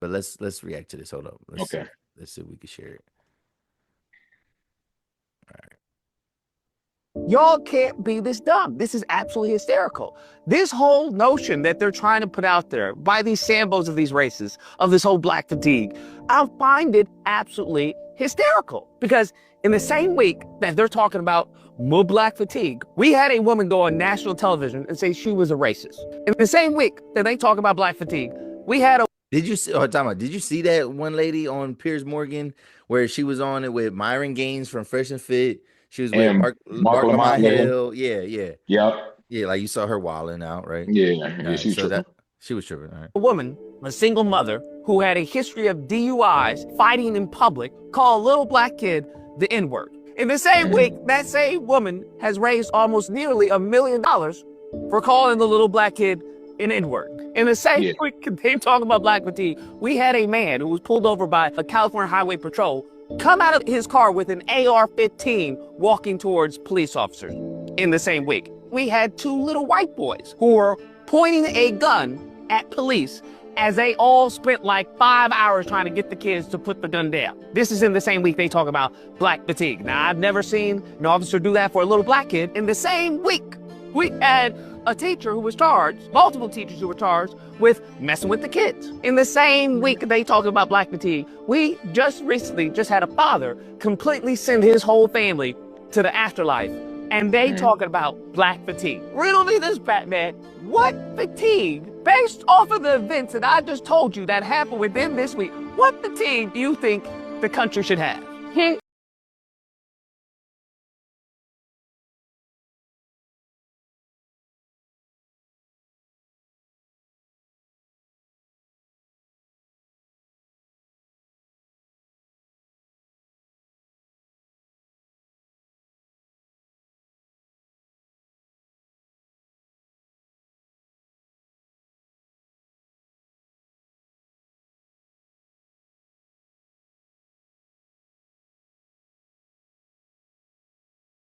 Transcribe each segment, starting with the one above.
But let's react to this. Hold up. Okay. Let's see if we can share it. Y'all can't be this dumb. This is absolutely hysterical. This whole notion that they're trying to put out there by these Sambos of these races, of this whole black fatigue, I find it absolutely hysterical. Because in the same week that they're talking about more black fatigue, we had a woman go on national television and say she was a racist. In the same week that they talk about black fatigue, we had a Did you see? Oh, time out. Did you see that one lady on Piers Morgan where she was on it with Myron Gaines from Fresh and Fit? She was with And Mark Mark Lamont Lamont with him. Hill. Yeah, yeah, Yep. yeah. Like you saw her wilding out, right? Yeah. All Yeah. right. She's So tripping. that she was tripping. All right. a woman, a single mother, who had a history of DUIs, fighting in public, call a little black kid the N-word. In the same week, that same woman has raised almost nearly $1 million for calling the little black kid an N-word. In the same week, they talking about black fatigue, we had a man who was pulled over by a California Highway Patrol come out of his car with an AR-15 walking towards police officers. In the same week, we had two little white boys who were pointing a gun at police as they all spent like 5 hours trying to get the kids to put the gun down. This is in the same week they talk about black fatigue. Now, I've never seen an officer do that for a little black kid. In the same week, we had a teacher who was charged, multiple teachers who were charged with messing with the kids. In the same week they talk about black fatigue, we just recently had a father completely send his whole family to the afterlife. And they talking about black fatigue. Riddle me this, Batman. What fatigue, based off of the events that I just told you that happened within this week, what fatigue do you think the country should have?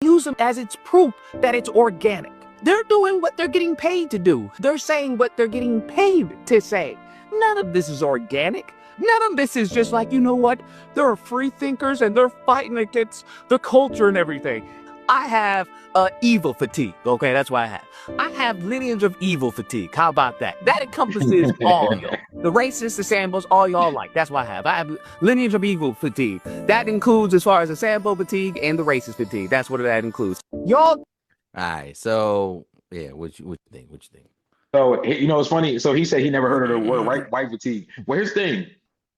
Use them as it's proof that it's organic. They're doing what they're getting paid to do. They're saying what they're getting paid to say. None of this is organic. None of this is just like, you know what? They're free thinkers and they're fighting against the culture and everything. I have evil fatigue. Okay, that's what I have. I have lineage of evil fatigue. How about that? That encompasses all y'all. The racists, the Sambos, all y'all like. That's what I have. I have lineage of evil fatigue. That includes as far as the Sambo fatigue and the racist fatigue. That's what that includes. Y'all. All right. So yeah, what you think? What you think? So it's funny. So he said he never heard of the word white fatigue. Well, here's the thing.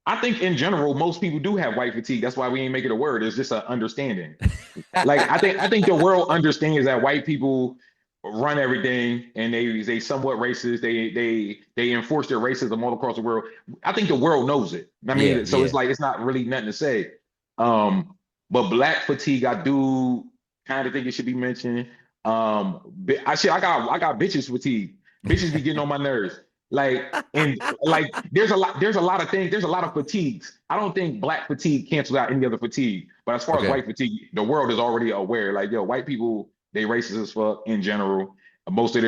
I think in general, most people do have white fatigue. That's why we ain't make it a word. It's just an understanding. Like I think the world understands that white people run everything and they somewhat racist. They enforce their racism all across the world. I think the world knows it. I mean, Yeah, so yeah. it's like it's not really nothing to say. But black fatigue, I do kind of think it should be mentioned. I got bitches fatigue. Bitches be getting on my nerves. Like and like there's a lot of things, there's a lot of fatigues. I don't think black fatigue cancels out any other fatigue. But as far as Okay. white fatigue, the world is already aware. Like, yo, white people, they racist as fuck in general. Most of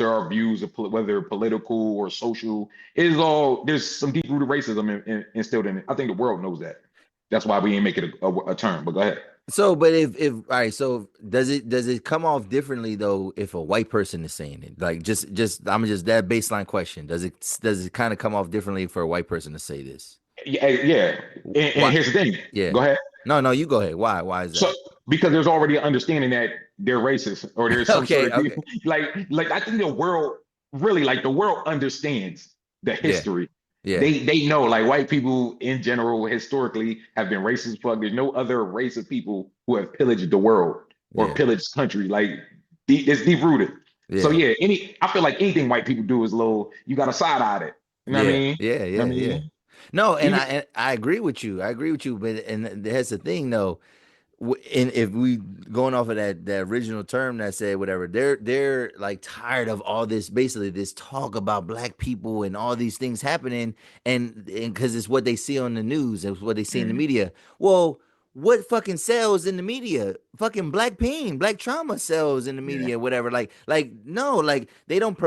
our views of whether political or social, it is all there's some deep rooted racism instilled in it. I think the world knows that. That's why we ain't make it a term. But go ahead. So, but if all right, so does it come off differently though if a white person is saying it? Like just I'm just that baseline question. Does it kind of come off differently for a white person to say this? Yeah, yeah. And Why? here's the thing. Yeah. Go ahead. No, no, you go ahead. Why? Why is So that? because there's already an understanding that they're racist or there's some sort Okay, of okay. like I think the world really like the world understands the Yeah, history. yeah, They know like white people in general historically have been racist as fuck. There's no other race of people who have pillaged the world or yeah, pillaged country. Like it's deep rooted. So yeah, yeah, I feel like anything white people do is low. You got to side eye it. You know what I yeah, mean? yeah, I yeah, yeah. mean, No, and even I agree with you. I agree with you. But and that's the thing though. And if we going off of that original term that said whatever, they're like tired of all this basically this talk about black people and all these things happening, and because it's what they see on the news, it's what they see in the Mhm. media. Well, what fucking sells in the media fucking black pain, black trauma sells in the Yeah. media, whatever. Like no, like they don't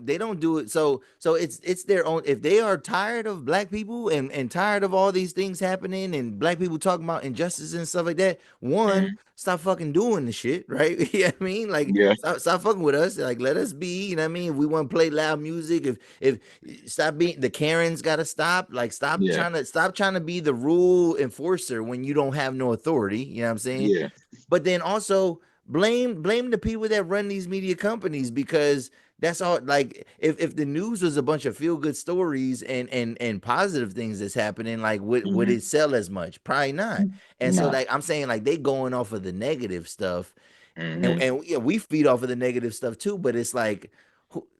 they don't do it. So it's their own. If they are tired of black people and tired of all these things happening and black people talking about injustice and stuff like that, one, Mhm. stop fucking doing the shit, right? You know what I mean? Like Yeah. stop fucking with us. Like let us be. You know what I mean? If we want to play loud music, if stop being the Karens, gotta stop. Like Yeah. stop trying to be the rule enforcer when you don't have no authority. You know what I'm saying? Yeah. But then also blame the people that run these media companies, because that's all. Like if the news was a bunch of feel good stories and positive things that's happening, like would Hmm. it sell as much? Probably not. And so Nah. like I'm saying, like they going off of the negative stuff, Hmm. and yeah, we feed off of the negative stuff too. But it's like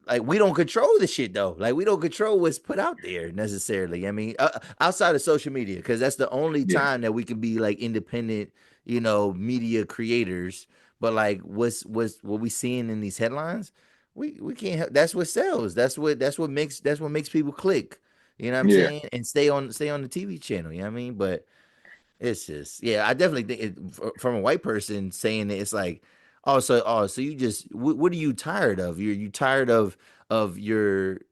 like we don't control the shit though. Like we don't control what's put out there necessarily. I mean, outside of social media, because that's the only Yeah. time that we can be like independent, media creators. But like what we seeing in these headlines, we can't help. That's what sells. That's what makes people click. You know what I'm Yeah. saying? And stay on the TV channel. You know what I mean? But it's just, yeah, I definitely think from a white person saying it, it's like, so you just, what are you tired of? You tired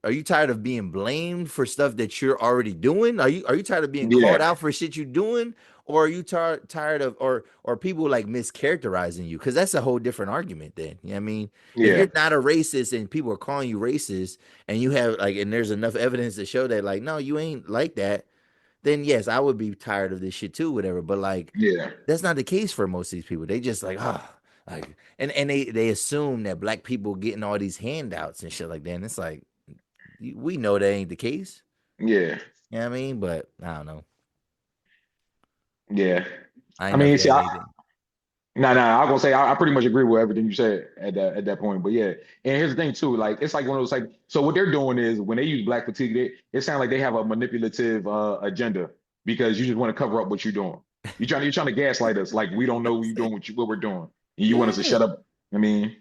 are you tired of being blamed for stuff that you're already doing? Are you tired of being Yeah. called out for shit you're doing? Or are you tired of, or people like mischaracterizing you? Because that's a whole different argument then. You know what I mean? If Yeah. you're not a racist and people are calling you racist, and you have like, and there's enough evidence to show that, like, no, you ain't like that, then yes, I would be tired of this shit too, whatever. But like, Yeah. that's not the case for most of these people. They just like, like, and they assume that black people getting all these handouts and shit like that. And it's like, we know that ain't the case. Yeah. You know what I mean? But I don't know. Yeah. I I ain't never mean, see, had anything. I was gonna say I pretty much agree with everything you said at that point. But yeah, and here's the thing too, like it's like one of those like so what they're doing is when they use black fatigue, it sounds like they have a manipulative agenda because you just want to cover up what you're doing. You're trying to gaslight us like we don't know you doing what we're doing. And you want us to Yeah. shut up. I mean,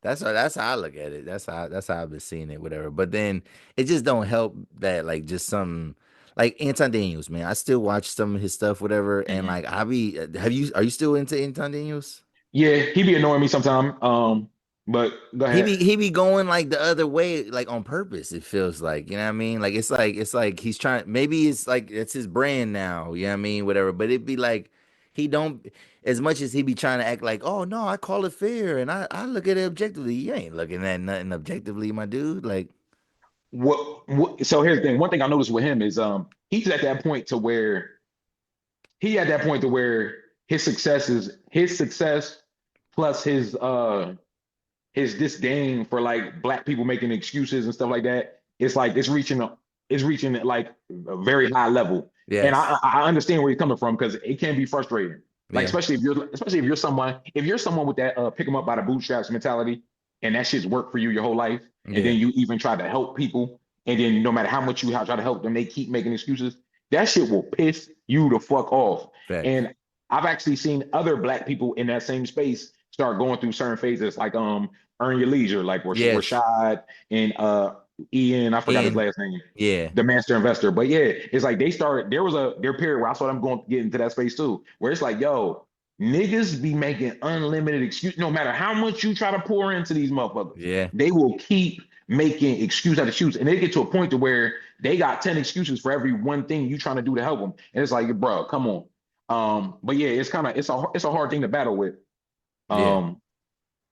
That's how I look at it. That's how I've been seeing it, whatever. But then it just don't help that like just some like Anton Daniels, man. I still watch some of his stuff, whatever, and mhm. like are you still into Anton Daniels? Yeah, he be annoying me sometimes. But go He ahead. be he be going like the other way, like on purpose. It feels like, you know what I mean? Like it's like he's trying. Maybe it's like it's his brand now. You know what I mean? Whatever. But it'd be like he don't, as much as he be trying to act like, oh no, I call it fair and I look at it objectively. You ain't looking at nothing objectively, my dude. Like What so here's the thing. One thing I noticed with him is he's at that point to where he at that point to where his success plus his disdain for like black people making excuses and stuff like that. It's like it's reaching like a very high level. And I yes, I understand where you're coming from because it can be frustrating. Like yeah, especially if you're someone with that pick them up by the bootstraps mentality and that shit's worked for you your whole life. And then yeah, you even try to help people. And then no matter how much you try to help them, they keep making excuses. That shit will piss you the fuck off. facts. And I've actually seen other black people in that same space start going through certain phases, like Earn Your Leisure, like Yes, Rashad and Ian, I forgot his and last name, yeah, the master investor. But yeah, it's like they started. There was their period where I saw them going get into that space too, where it's like, yo, niggas be making unlimited excuse. No matter how much you try to pour into these motherfuckers, yeah, they will keep making excuse after excuse, and they get to a point to where they got 10 excuses for every one thing you trying to do to help them, and it's like, bro, come on. But yeah, it's a hard thing to battle with. yeah, Um,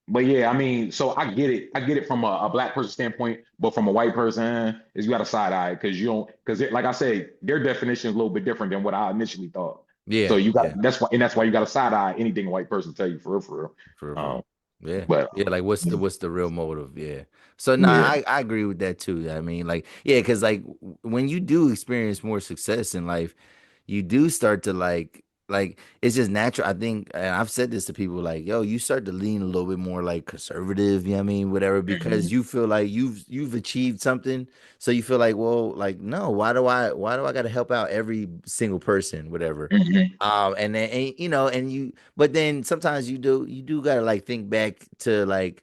but yeah, I mean, so I get it. I get it from a black person standpoint, but from a white person, is you got a side eye because you don't because like I say, their definition is a little bit different than what I initially thought. So yeah, you got yeah. that's why you got a side eye anything a white person tell you for real. For real, for real. Um, Yeah. but Yeah, like what's the real motive? Yeah. So nah, yeah, I agree with that too. I mean, like, yeah, because like when you do experience more success in life, you do start to like it's just natural. I think, and I've said this to people, like, yo, you start to lean a little bit more like conservative, you know what I mean, whatever, because mhm, you feel like you've achieved something. So you feel like, well, like, no, why do I gotta help out every single person, whatever? mhm, And then and you, but then sometimes you do gotta like think back to like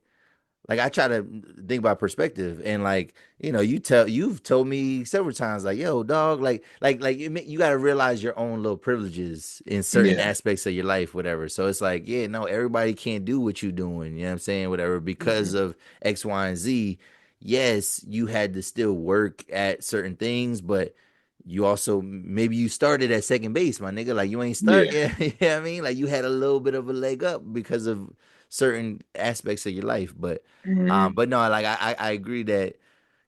like I try to think about perspective, and like you've told me several times like, yo dog, you got to realize your own little privileges in certain Yeah. aspects of your life, whatever. So it's like, yeah, no, everybody can't do what you're doing, you know what I'm saying, whatever, because Mhm. of X, Y, and Z. Yes, you had to still work at certain things, but you also maybe you started at second base, my nigga. Like you ain't start, Yeah. yeah, you know what I mean? Like you had a little bit of a leg up because of certain aspects of your life. Mhm. But no, like I agree that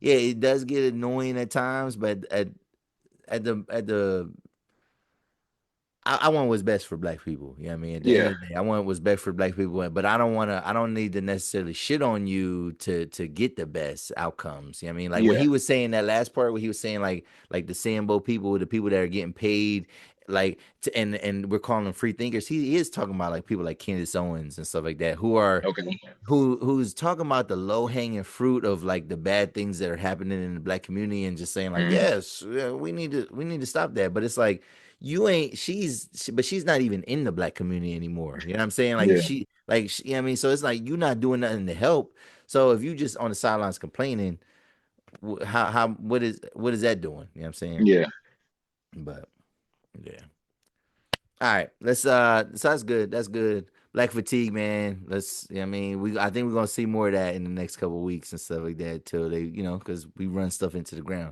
yeah, it does get annoying at times, but at the I want what's best for black people. You know what I mean? At the end Yeah. of the day, I want what's best for black people, but I don't need to necessarily shit on you to get the best outcomes. You know what I mean? Like when Yeah. he was saying that last part where he was saying like the Sambo people, the people that are getting paid, and we're calling them free thinkers. He is talking about like people like Candace Owens and stuff like that Okay. who's talking about the low hanging fruit of like the bad things that are happening in the black community and just saying like, Mhm. yes, yeah, we need to stop that. But it's like you ain't but she's not even in the black community anymore. You know what I'm saying? Like Yeah. you know what I mean? So it's like you're not doing nothing to help. So if you just on the sidelines complaining, how what is that doing? You know what I'm saying? Yeah. But yeah. All right, so that's good. That's good. Black fatigue, man. I mean, I think we're gonna see more of that in the next couple of weeks and stuff like that till they, because we run stuff into the ground.